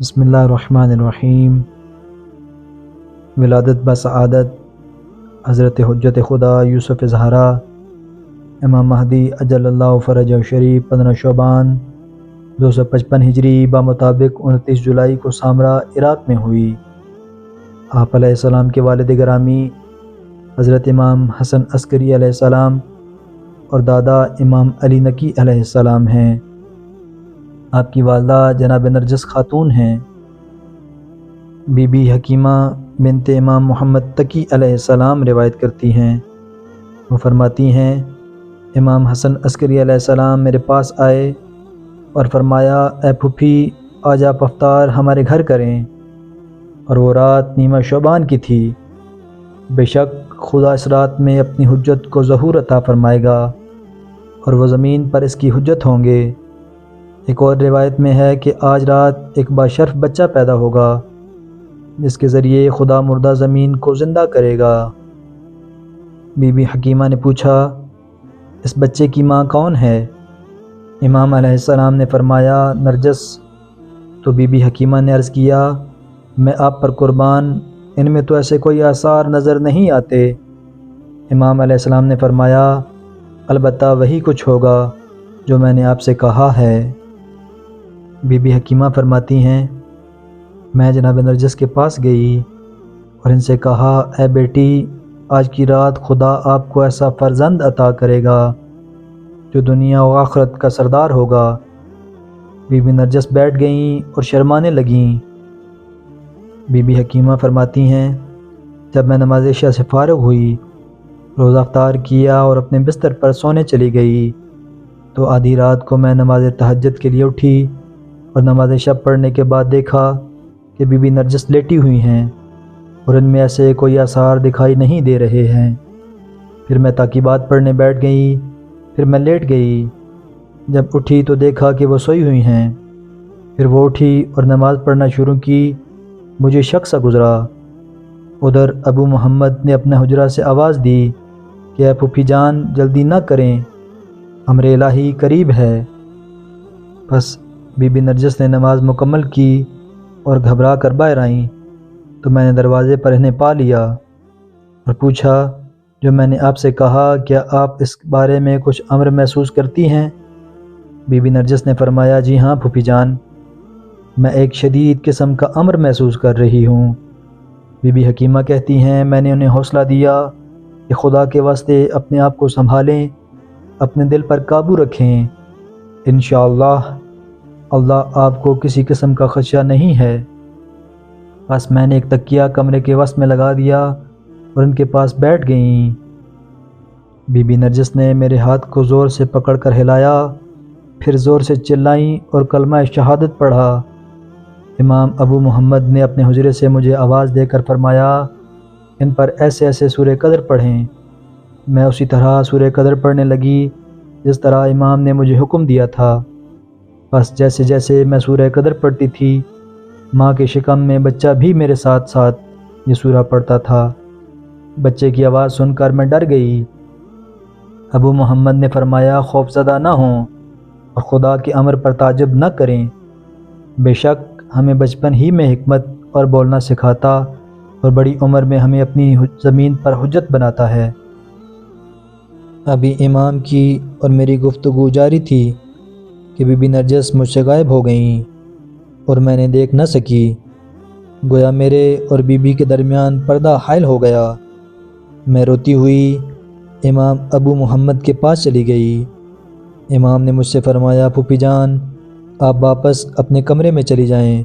بسم اللہ الرحمن الرحیم۔ ولادت بسعادت حضرت حجت خدا یوسف زہرا امام مہدی اجل اللہ فرج شریف 15 شعبان 255 ہجری بمطابق 29 جولائی کو سامرا عراق میں ہوئی۔ آپ علیہ السلام کے والد گرامی حضرت امام حسن عسکری علیہ السلام اور دادا امام علی نقی علیہ السلام ہیں۔ آپ کی والدہ جناب نرجس خاتون ہیں۔ بی بی حکیمہ بنت امام محمد تقی علیہ السلام روایت کرتی ہیں، وہ فرماتی ہیں امام حسن عسکری علیہ السلام میرے پاس آئے اور فرمایا اے پھوپھی آج آپ افطار ہمارے گھر کریں، اور وہ رات نیمہ شعبان کی تھی۔ بے شک خدا اس رات میں اپنی حجت کو ظہور عطا فرمائے گا اور وہ زمین پر اس کی حجت ہوں گے۔ ایک اور روایت میں ہے کہ آج رات ایک باشرف بچہ پیدا ہوگا جس کے ذریعے خدا مردہ زمین کو زندہ کرے گا۔ بی بی حکیمہ نے پوچھا اس بچے کی ماں کون ہے؟ امام علیہ السلام نے فرمایا نرجس۔ تو بی بی حکیمہ نے عرض کیا میں آپ پر قربان، ان میں تو ایسے کوئی آثار نظر نہیں آتے۔ امام علیہ السلام نے فرمایا البتہ وہی کچھ ہوگا جو میں نے آپ سے کہا ہے۔ بی بی حکیمہ فرماتی ہیں میں جناب نرجس کے پاس گئی اور ان سے کہا اے بیٹی آج کی رات خدا آپ کو ایسا فرزند عطا کرے گا جو دنیا و آخرت کا سردار ہوگا۔ بی بی نرجس بیٹھ گئیں اور شرمانے لگیں۔ بی بی حکیمہ فرماتی ہیں جب میں نماز عشاء سے فارغ ہوئی، روزہ افطار کیا اور اپنے بستر پر سونے چلی گئی، تو آدھی رات کو میں نماز تہجد کے لیے اٹھی اور نماز شب پڑھنے کے بعد دیکھا کہ بی بی نرجس لیٹی ہوئی ہیں اور ان میں ایسے کوئی آثار دکھائی نہیں دے رہے ہیں۔ پھر میں تعقیبات پڑھنے بیٹھ گئی، پھر میں لیٹ گئی۔ جب اٹھی تو دیکھا کہ وہ سوئی ہوئی ہیں۔ پھر وہ اٹھی اور نماز پڑھنا شروع کی۔ مجھے شک سا گزرا۔ ادھر ابو محمد نے اپنے حجرہ سے آواز دی کہ اے پھوپھی جان جلدی نہ کریں، امر الہی قریب ہے۔ بس بی بی نرجس نے نماز مکمل کی اور گھبرا کر باہر آئیں تو میں نے دروازے پر انہیں پا لیا اور پوچھا جو میں نے آپ سے کہا کیا آپ اس بارے میں کچھ امر محسوس کرتی ہیں؟ بی بی نرجس نے فرمایا جی ہاں پھوپھی جان، میں ایک شدید قسم کا امر محسوس کر رہی ہوں۔ بی بی حکیمہ کہتی ہیں میں نے انہیں حوصلہ دیا کہ خدا کے واسطے اپنے آپ کو سنبھالیں، اپنے دل پر قابو رکھیں، انشاءاللہ اللہ آپ کو کسی قسم کا خدشہ نہیں ہے۔ بس میں نے ایک تکیہ کمرے کے وسط میں لگا دیا اور ان کے پاس بیٹھ گئیں۔ بی بی نرجس نے میرے ہاتھ کو زور سے پکڑ کر ہلایا، پھر زور سے چلائیں اور کلمہ شہادت پڑھا۔ امام ابو محمد نے اپنے حجرے سے مجھے آواز دے کر فرمایا ان پر ایسے ایسے سورہ قدر پڑھیں۔ میں اسی طرح سورہ قدر پڑھنے لگی جس طرح امام نے مجھے حکم دیا تھا۔ بس جیسے جیسے میں سورہ قدر پڑھتی تھی، ماں کے شکم میں بچہ بھی میرے ساتھ ساتھ یہ سورہ پڑھتا تھا۔ بچے کی آواز سن کر میں ڈر گئی۔ ابو محمد نے فرمایا خوف زدہ نہ ہوں اور خدا کے امر پر تعجب نہ کریں، بے شک ہمیں بچپن ہی میں حکمت اور بولنا سکھاتا اور بڑی عمر میں ہمیں اپنی زمین پر حجت بناتا ہے۔ ابھی امام کی اور میری گفتگو جاری تھی کہ بی بی نرجس مجھ سے غائب ہو گئیں اور میں نے دیکھ نہ سکی۔ گویا میرے اور بی بی کے درمیان پردہ حائل ہو گیا۔ میں روتی ہوئی امام ابو محمد کے پاس چلی گئی۔ امام نے مجھ سے فرمایا پھوپھی جان آپ واپس اپنے کمرے میں چلی جائیں،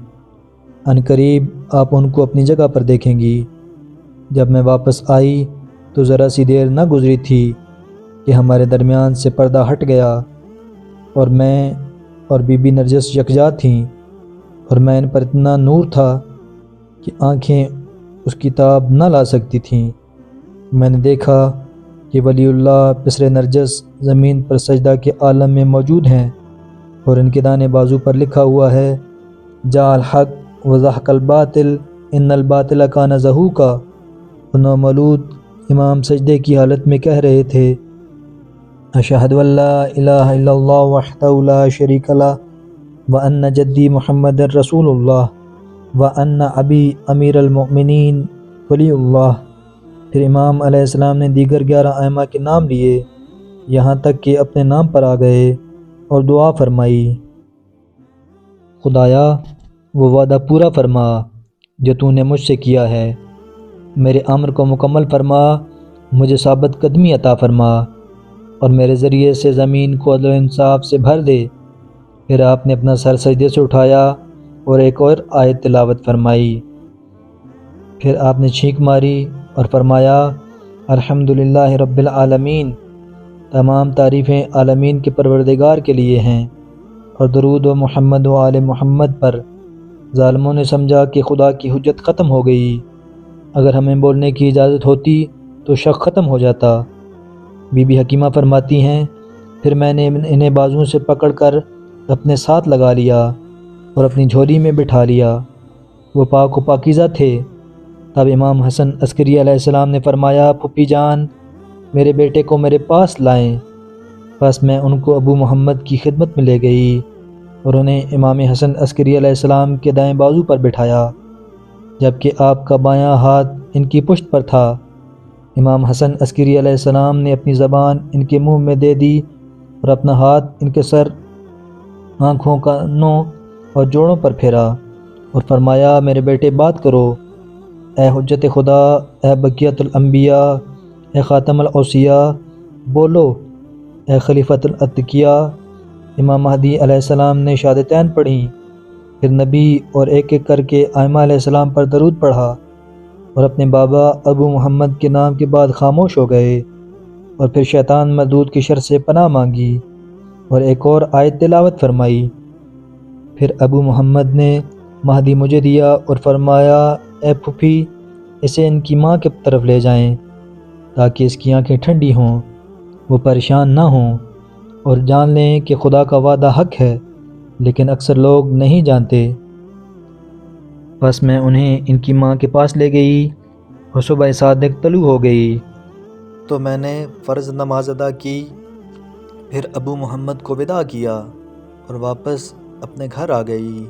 عن قریب آپ ان کو اپنی جگہ پر دیکھیں گی۔ جب میں واپس آئی تو ذرا سی دیر نہ گزری تھی کہ ہمارے درمیان سے پردہ ہٹ گیا اور میں اور بی بی نرجس یکجا تھیں، اور میں ان پر اتنا نور تھا کہ آنکھیں اس کی تاب نہ لا سکتی تھیں۔ میں نے دیکھا کہ ولی اللہ پسر نرجس زمین پر سجدہ کے عالم میں موجود ہیں اور ان کے دانے بازو پر لکھا ہوا ہے جاء الحق وزحق الباطل ان الباطل کان زہوقا۔ نومولود امام سجدے کی حالت میں کہہ رہے تھے اشہد ان لا الہ الا اللہ وحدہ لا شریک لہ وان جدی محمد رسول اللہ۔ وَأَنَّ أَبِي أَمِيرَ الْمُؤْمِنِينَ ولی اللہ۔ پھر امام علیہ السلام نے دیگر 11 ائمہ کے نام لیے یہاں تک کہ اپنے نام پر آ گئے اور دعا فرمائی، خدایا وہ وعدہ پورا فرما جو تو نے مجھ سے کیا ہے، میرے امر کو مکمل فرما، مجھے ثابت قدمی عطا فرما اور میرے ذریعے سے زمین کو عدل و انصاف سے بھر دے۔ پھر آپ نے اپنا سر سجدے سے اٹھایا اور ایک اور آیت تلاوت فرمائی۔ پھر آپ نے چھینک ماری اور فرمایا، الحمدللہ رب العالمین، تمام تعریفیں عالمین کے پروردگار کے لیے ہیں، اور درود و محمد و آل محمد پر۔ ظالموں نے سمجھا کہ خدا کی حجت ختم ہو گئی، اگر ہمیں بولنے کی اجازت ہوتی تو شک ختم ہو جاتا۔ بی بی حکیمہ فرماتی ہیں، پھر میں نے انہیں بازوؤں سے پکڑ کر اپنے ساتھ لگا لیا اور اپنی جھولی میں بٹھا لیا، وہ پاک و پاکیزہ تھے۔ تب امام حسن عسکری علیہ السلام نے فرمایا، پھوپھی جان میرے بیٹے کو میرے پاس لائیں۔ پس میں ان کو ابو محمد کی خدمت میں لے گئی اور انہیں امام حسن عسکری علیہ السلام کے دائیں بازو پر بٹھایا، جبکہ آپ کا بایاں ہاتھ ان کی پشت پر تھا۔ امام حسن عسکری علیہ السلام نے اپنی زبان ان کے منہ میں دے دی اور اپنا ہاتھ ان کے سر، آنکھوں، کانوں اور جوڑوں پر پھیرا اور فرمایا، میرے بیٹے بات کرو، اے حجت خدا، اے بقیت الانبیاء، اے خاتم الاوصیاء، بولو، اے خلیفۃ الاتقیاء۔ امام مہدی علیہ السلام نے شہادتین پڑھیں، پھر نبی اور ایک ایک کر کے ائمہ علیہ السلام پر درود پڑھا اور اپنے بابا ابو محمد کے نام کے بعد خاموش ہو گئے، اور پھر شیطان مردود کی شر سے پناہ مانگی اور ایک اور آیت تلاوت فرمائی۔ پھر ابو محمد نے مہدی مجھے دیا اور فرمایا، اے پھوپھی اسے ان کی ماں کی طرف لے جائیں تاکہ اس کی آنکھیں ٹھنڈی ہوں، وہ پریشان نہ ہوں، اور جان لیں کہ خدا کا وعدہ حق ہے، لیکن اکثر لوگ نہیں جانتے۔ پس میں انہیں ان کی ماں کے پاس لے گئی اور صبح صادق طلوع ہو گئی تو میں نے فرض نماز ادا کی، پھر ابو محمد کو وداع کیا اور واپس اپنے گھر آ گئی۔